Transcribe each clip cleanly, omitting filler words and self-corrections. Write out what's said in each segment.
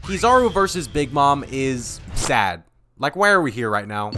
Kizaru versus Big Mom is sad. Like, why are we here right now?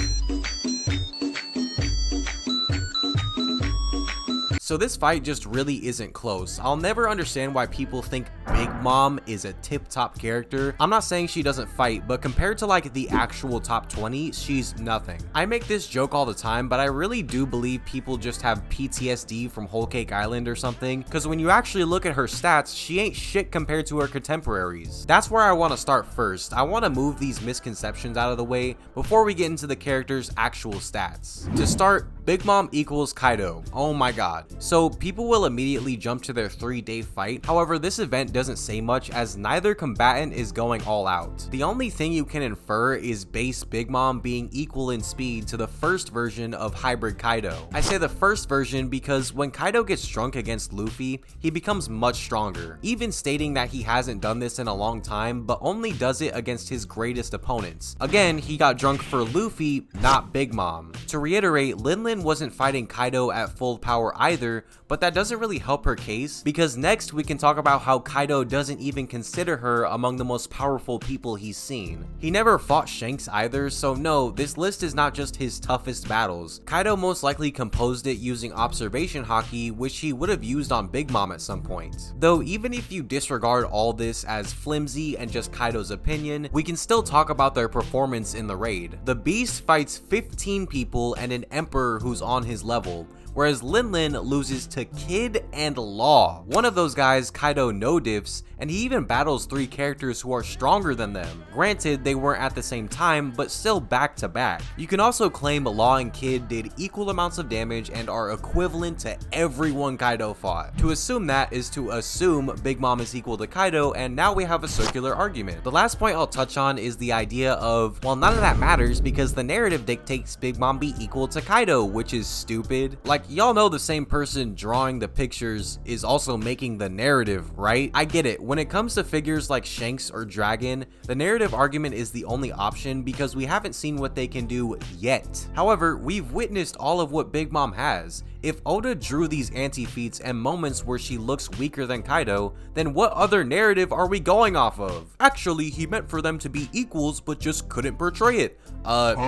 So this fight just really isn't close. I'll never understand why people think Big Mom is a tip-top character. I'm not saying she doesn't fight, but compared to like the actual top 20, she's nothing. I make this joke all the time, but I really do believe people just have PTSD from Whole Cake Island or something, because when you actually look at her stats, she ain't shit compared to her contemporaries. That's where I want to start first. I want to move these misconceptions out of the way before we get into the character's actual stats. To start, Big Mom equals Kaido. Oh my god. So people will immediately jump to their 3-day fight. However, this event doesn't say much as neither combatant is going all out. The only thing you can infer is base Big Mom being equal in speed to the first version of Hybrid Kaido. I say the first version because when Kaido gets drunk against Luffy, he becomes much stronger, even stating that he hasn't done this in a long time, but only does it against his greatest opponents. Again, he got drunk for Luffy, not Big Mom. To reiterate, Linlin wasn't fighting Kaido at full power either, but that doesn't really help her case, because next we can talk about how Kaido doesn't even consider her among the most powerful people he's seen. He never fought Shanks either, so no, this list is not just his toughest battles. Kaido most likely composed it using observation haki, which he would have used on Big Mom at some point. Though even if you disregard all this as flimsy and just Kaido's opinion, we can still talk about their performance in the raid. The Beast fights 15 people and an Emperor who's on his level, whereas Linlin loses to Kid and Law. One of those guys Kaido no-diffs, and he even battles 3 characters who are stronger than them. Granted, they weren't at the same time, but still back to back. You can also claim Law and Kid did equal amounts of damage and are equivalent to everyone Kaido fought. To assume that is to assume Big Mom is equal to Kaido, and now we have a circular argument. The last point I'll touch on is the idea of, well, none of that matters because the narrative dictates Big Mom be equal to Kaido, which is stupid. Like, y'all know the same person drawing the pictures is also making the narrative, right? I get it. When it comes to figures like Shanks or Dragon, the narrative argument is the only option because we haven't seen what they can do yet. However, we've witnessed all of what Big Mom has. If Oda drew these anti-feats and moments where she looks weaker than Kaido, then what other narrative are we going off of? Actually, he meant for them to be equals but just couldn't portray it.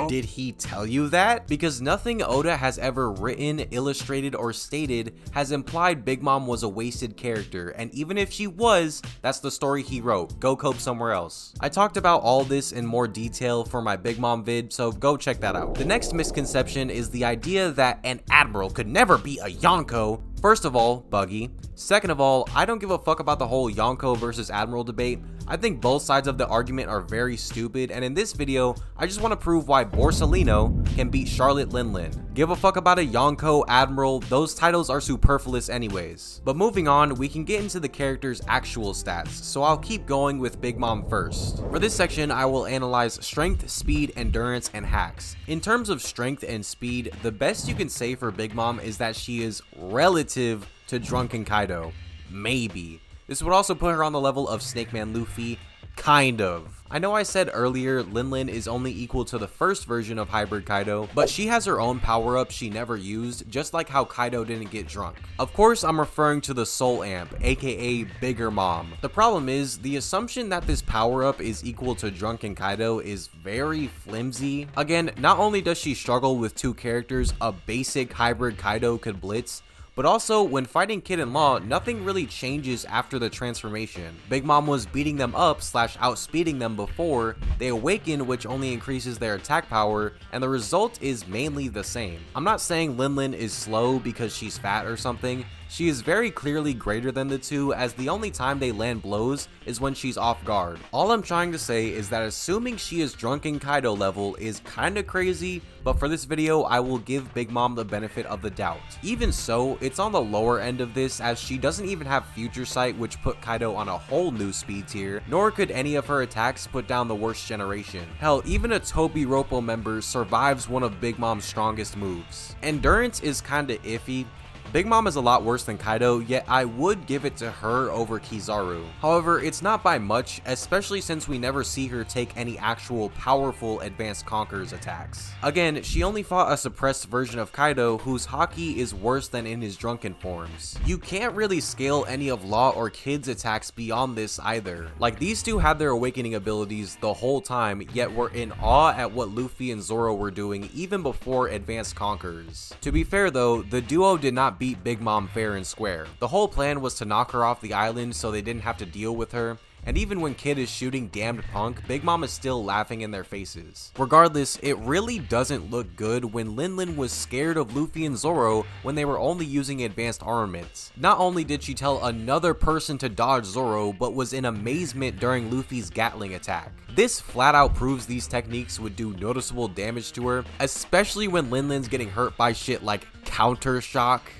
Did he tell you that? Because nothing Oda has ever written, illustrated, or stated has implied Big Mom was a wasted character, and even if she was, that's the story he wrote. Go cope somewhere else. I talked about all this in more detail for my Big Mom vid, so go check that out. The next misconception is the idea that an admiral could never be a Yonko. First of all, buggy. Second of all, I don't give a fuck about the whole Yonko versus Admiral debate. I think both sides of the argument are very stupid, and in this video, I just want to prove why Borsalino can beat Charlotte Linlin. Give a fuck about a Yonko, Admiral, those titles are superfluous anyways. But moving on, we can get into the character's actual stats, so I'll keep going with Big Mom first. For this section, I will analyze strength, speed, endurance, and hacks. In terms of strength and speed, the best you can say for Big Mom is that she is relative to Drunken Kaido. Maybe. This would also put her on the level of Snake Man Luffy, kind of. I know I said earlier Linlin is only equal to the first version of Hybrid Kaido, but she has her own power-up she never used, just like how Kaido didn't get drunk. Of course, I'm referring to the Soul Amp, aka Bigger Mom. The problem is, the assumption that this power-up is equal to Drunken Kaido is very flimsy. Again, not only does she struggle with 2 characters a basic Hybrid Kaido could blitz, but also, when fighting Kid and Law, nothing really changes after the transformation. Big Mom was beating them up / outspeeding them before, they awaken, which only increases their attack power, and the result is mainly the same. I'm not saying Linlin is slow because she's fat or something. She is very clearly greater than the two, as the only time they land blows is when she's off guard. All I'm trying to say is that assuming she is Drunken Kaido level is kinda crazy, but for this video I will give Big Mom the benefit of the doubt. Even so, it's on the lower end of this, as she doesn't even have Future Sight, which put Kaido on a whole new speed tier, nor could any of her attacks put down the worst generation. Hell, even a Tobi Roppo member survives one of Big Mom's strongest moves. Endurance is kinda iffy. Big Mom is a lot worse than Kaido, yet I would give it to her over Kizaru. However, it's not by much, especially since we never see her take any actual powerful advanced conquerors attacks. Again, she only fought a suppressed version of Kaido whose haki is worse than in his drunken forms. You can't really scale any of Law or Kid's attacks beyond this either. Like, these two had their awakening abilities the whole time, yet were in awe at what Luffy and Zoro were doing even before advanced conquerors. To be fair though, the duo did not beat Big Mom fair and square. The whole plan was to knock her off the island so they didn't have to deal with her, and even when Kid is shooting damned punk, Big Mom is still laughing in their faces. Regardless, it really doesn't look good when Lin was scared of Luffy and Zoro when they were only using advanced armaments. Not only did she tell another person to dodge Zoro, but was in amazement during Luffy's Gatling attack. This flat out proves these techniques would do noticeable damage to her, especially when Lin's getting hurt by shit like counter shock.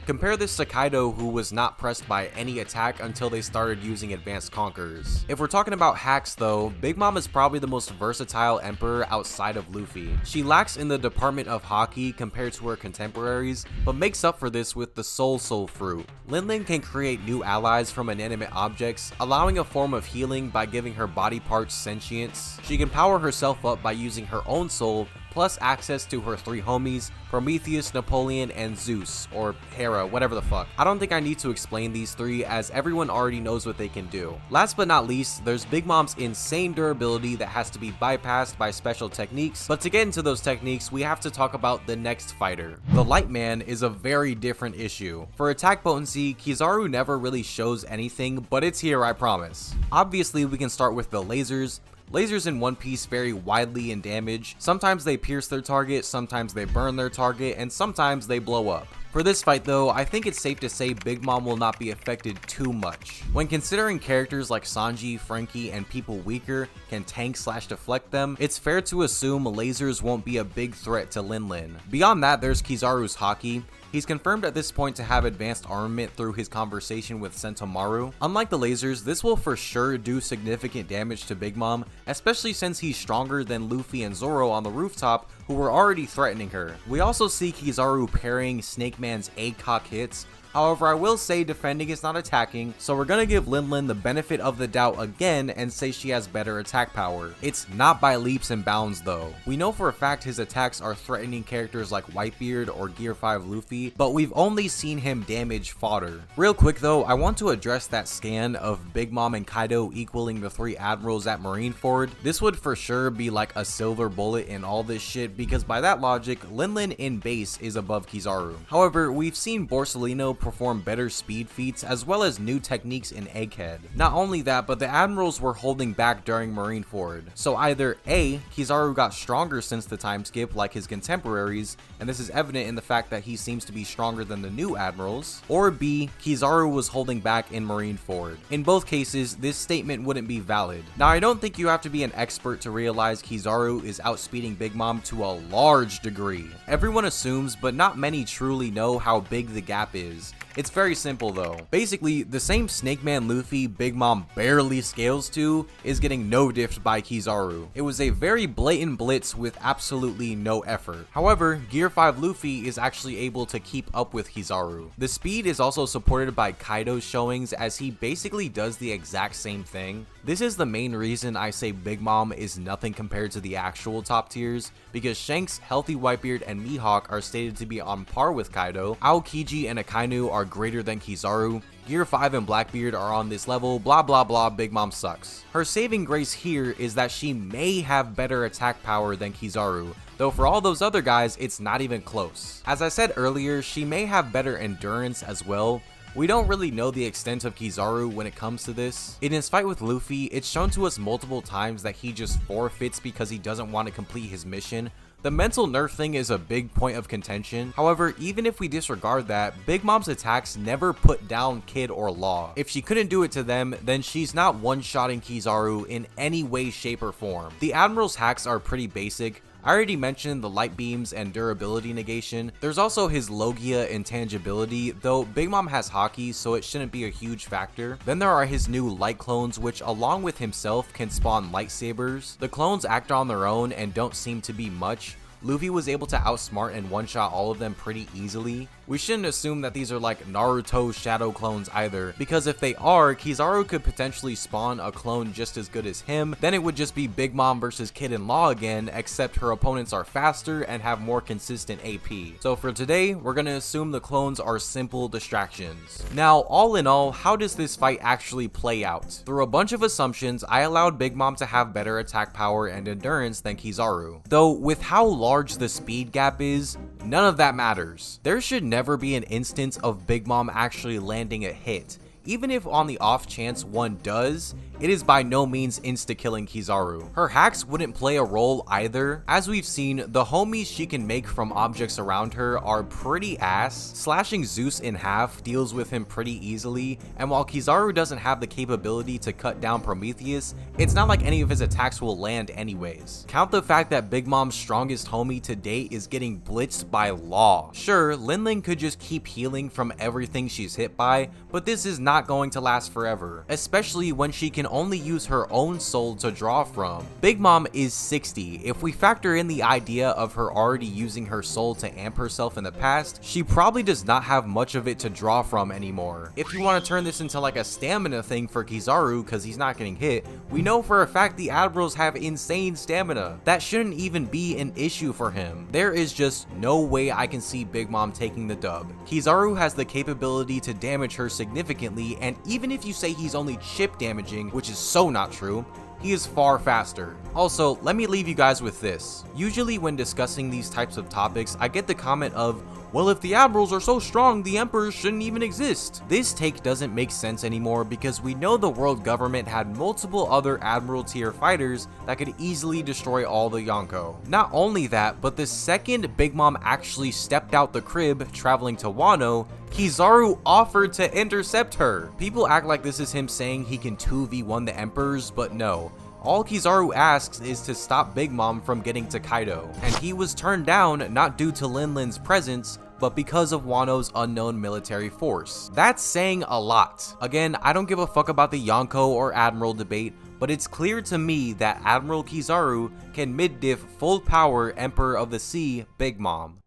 Compare this to Kaido, who was not pressed by any attack until they started using advanced conquerors. If we're talking about hacks though, Big Mom is probably the most versatile emperor outside of Luffy. She lacks in the department of haki compared to her contemporaries, but makes up for this with the Soul Fruit. Lin can create new allies from inanimate objects, allowing a form of healing by giving her body parts sentience. She can power herself up by using her own soul, plus access to her three homies, Prometheus, Napoleon, and Zeus, or Hera, whatever the fuck. I don't think I need to explain these three as everyone already knows what they can do. Last but not least, there's Big Mom's insane durability that has to be bypassed by special techniques, but to get into those techniques, we have to talk about the next fighter. The Light Man is a very different issue. For attack potency, Kizaru never really shows anything, but it's here, I promise. Obviously, we can start with the lasers. Lasers in One Piece vary widely in damage. Sometimes they pierce their target, sometimes they burn their target, and sometimes they blow up. For this fight though, I think it's safe to say Big Mom will not be affected too much. When considering characters like Sanji, Frankie, and people weaker can tank/deflect them, it's fair to assume lasers won't be a big threat to Lin. Beyond that, there's Kizaru's haki. He's confirmed at this point to have advanced armament through his conversation with Sentomaru. Unlike the lasers, this will for sure do significant damage to Big Mom, especially since he's stronger than Luffy and Zoro on the rooftop, who were already threatening her. We also see Kizaru parrying Snake Man's ACOG hits. However, I will say defending is not attacking, so we're gonna give Lin the benefit of the doubt again and say she has better attack power. It's not by leaps and bounds though. We know for a fact his attacks are threatening characters like Whitebeard or Gear 5 Luffy, but we've only seen him damage fodder. Real quick though, I want to address that scan of Big Mom and Kaido equaling the three admirals at Marineford. This would for sure be like a silver bullet in all this shit, because by that logic, Lin in base is above Kizaru. However, we've seen Borsalino perform better speed feats as well as new techniques in Egghead. Not only that, but the admirals were holding back during Marineford. So either A, Kizaru got stronger since the time skip like his contemporaries, and this is evident in the fact that he seems to be stronger than the new admirals, or B, Kizaru was holding back in Marineford. In both cases, this statement wouldn't be valid. Now, I don't think you have to be an expert to realize Kizaru is outspeeding Big Mom to a large degree. Everyone assumes, but not many truly know how big the gap is. It's very simple though. Basically, the same Snake Man Luffy Big Mom barely scales to is getting no-diffed by Kizaru. It was a very blatant blitz with absolutely no effort. However, Gear 5 Luffy is actually able to keep up with Kizaru. The speed is also supported by Kaido's showings, as he basically does the exact same thing. This is the main reason I say Big Mom is nothing compared to the actual top tiers, because Shanks, Healthy Whitebeard, and Mihawk are stated to be on par with Kaido. Aokiji and Akainu are greater than Kizaru. Gear 5 and Blackbeard are on this level, blah blah blah, Big Mom sucks. Her saving grace here is that she may have better attack power than Kizaru, though for all those other guys, it's not even close. As I said earlier, she may have better endurance as well. We don't really know the extent of Kizaru when it comes to this. In his fight with Luffy, it's shown to us multiple times that he just forfeits because he doesn't want to complete his mission. The mental nerf thing is a big point of contention. However, even if we disregard that, Big Mom's attacks never put down Kid or Law. If she couldn't do it to them, then she's not one-shotting Kizaru in any way, shape, or form. The Admiral's hacks are pretty basic. I already mentioned the light beams and durability negation. There's also his Logia intangibility, though Big Mom has haki, so it shouldn't be a huge factor. Then there are his new light clones, which along with himself can spawn lightsabers. The clones act on their own and don't seem to be much. Luffy was able to outsmart and one-shot all of them pretty easily. We shouldn't assume that these are like Naruto shadow clones either, because if they are, Kizaru could potentially spawn a clone just as good as him. Then it would just be Big Mom versus Kid in Law again, except her opponents are faster and have more consistent AP. So for today, we're gonna assume the clones are simple distractions. Now, all in all, how does this fight actually play out? Through a bunch of assumptions, I allowed Big Mom to have better attack power and endurance than Kizaru. Though with how large the speed gap is, none of that matters. There should never be an instance of Big Mom actually landing a hit. Even if on the off chance one does, it is by no means insta-killing Kizaru. Her hacks wouldn't play a role either. As we've seen, the homies she can make from objects around her are pretty ass. Slashing Zeus in half deals with him pretty easily, and while Kizaru doesn't have the capability to cut down Prometheus, it's not like any of his attacks will land anyways. Count the fact that Big Mom's strongest homie to date is getting blitzed by Law. Sure, Linling could just keep healing from everything she's hit by, but this is not going to last forever, especially when she can only use her own soul to draw from. Big Mom is 60. If we factor in the idea of her already using her soul to amp herself in the past, she probably does not have much of it to draw from anymore. If you want to turn this into like a stamina thing for Kizaru because he's not getting hit, we know for a fact the admirals have insane stamina. That shouldn't even be an issue for him. There is just no way I can see Big Mom taking the dub. Kizaru has the capability to damage her significantly, and even if you say he's only chip damaging, which is so not true, he is far faster. Also, let me leave you guys with this. Usually when discussing these types of topics, I get the comment of, well, if the admirals are so strong, the emperors shouldn't even exist. This take doesn't make sense anymore because we know the world government had multiple other admiral tier fighters that could easily destroy all the Yonko. Not only that, but the second Big Mom actually stepped out the crib traveling to Wano, Kizaru offered to intercept her. People act like this is him saying he can 2v1 the emperors, but no. All Kizaru asks is to stop Big Mom from getting to Kaido, and he was turned down not due to Linlin's presence, but because of Wano's unknown military force. That's saying a lot. Again, I don't give a fuck about the Yonko or Admiral debate, but it's clear to me that Admiral Kizaru can mid-diff full power Emperor of the Sea Big Mom.